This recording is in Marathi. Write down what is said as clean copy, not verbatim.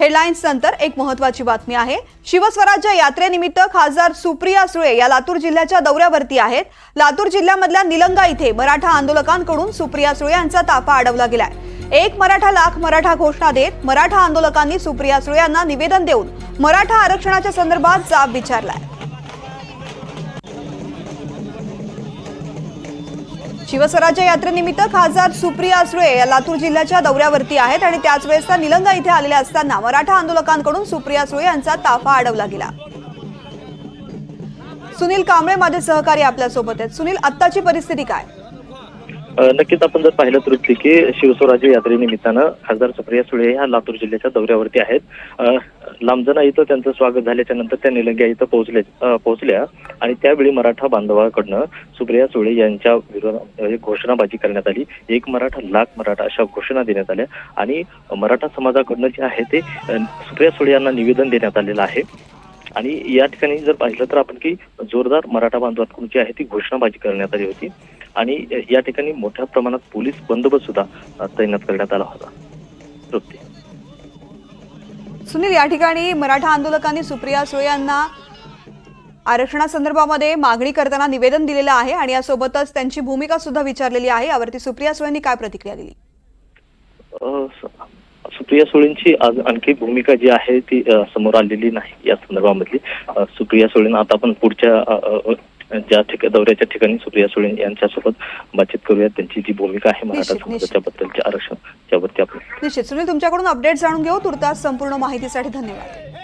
हेडलाईन्स नंतर एक महत्त्वाची बातमी आहे। शिवस्वराज्य यात्रेनिमित्त खासदार सुप्रिया सुळे या लातूर जिल्ह्याच्या दौऱ्यावरती आहेत। लातूर जिल्ह्यामधल्या निलंगा इथे मराठा आंदोलकांकडून सुप्रिया सुळे यांचा ताफा अडवला गेलाय। एक मराठा लाख मराठा घोषणा देत मराठा आंदोलकांनी सुप्रिया सुळे यांना निवेदन देऊन मराठा आरक्षणाच्या संदर्भात जाब विचारलाय। शिवस्वराज्य यात्रेनिमित्त खासदार सुप्रिया सुळे या लातूर जिल्ह्याच्या दौऱ्यावरती आहेत आणि त्याच वेळेस निलंगा इथे आलेल्या असताना मराठा आंदोलकांकडून सुप्रिया सुळे यांचा ताफा अडवला गेला। सुनील कांबळे माझे सहकारी आपल्या सोबत आहेत। सुनील, आत्ताची परिस्थिती काय? नक्कीच आपण जर पाहिलं तर की शिवस्वराज्य यात्रेनिमित्तानं खासदार सुप्रिया सुळे ह्या लातूर जिल्ह्याच्या दौऱ्यावरती आहेत। लांबजना इथं त्यांचं स्वागत झाल्याच्या नंतर त्या निलंग्या इथं पोहोचल्या आणि त्यावेळी मराठा बांधवाकडनं सुप्रिया सुळे यांच्या विरोधात घोषणाबाजी करण्यात आली। एक मराठा लाख मराठा अशा घोषणा देण्यात आल्या आणि मराठा समाजाकडनं जे आहे ते सुप्रिया सुळे यांना निवेदन देण्यात आलेलं आहे। आणि या ठिकाणी जर पाहिलं तर आपण की जोरदार मराठा बांधवांकडून जी आहे ती घोषणाबाजी करण्यात आली होती आणि या ठिकाणी मोठ्या प्रमाणात पोलीस बंदोबस्त सुद्धा तैनात करण्यात आला होता। सुनील, या ठिकाणी मराठा आंदोलकांनी सुप्रिया सुळे यांना आरक्षणासंदर्भामध्ये मागणी करताना निवेदन दिलेलं आहे आणि यासोबतच त्यांची भूमिका सुद्धा विचारलेली आहे। यावरती सुप्रिया सुळेंनी काय प्रतिक्रिया दिली? सुप्रिया सुळेंची आज आणखी भूमिका जी आहे ती समोर आलेली नाही या संदर्भामधली। सुप्रिया सुळेंना आता आपण पुढच्या ज्या दौऱ्याच्या ठिकाणी सुप्रिया सुळे यांच्यासोबत बातचीत करूया। त्यांची जी भूमिका आहे मराठा समाजाच्या बद्दलचे आरक्षण त्यावरती आपण निश्चित सुनील तुमच्याकडून अपडेट जाणून घेऊ। तुर्तास संपूर्ण माहितीसाठी धन्यवाद।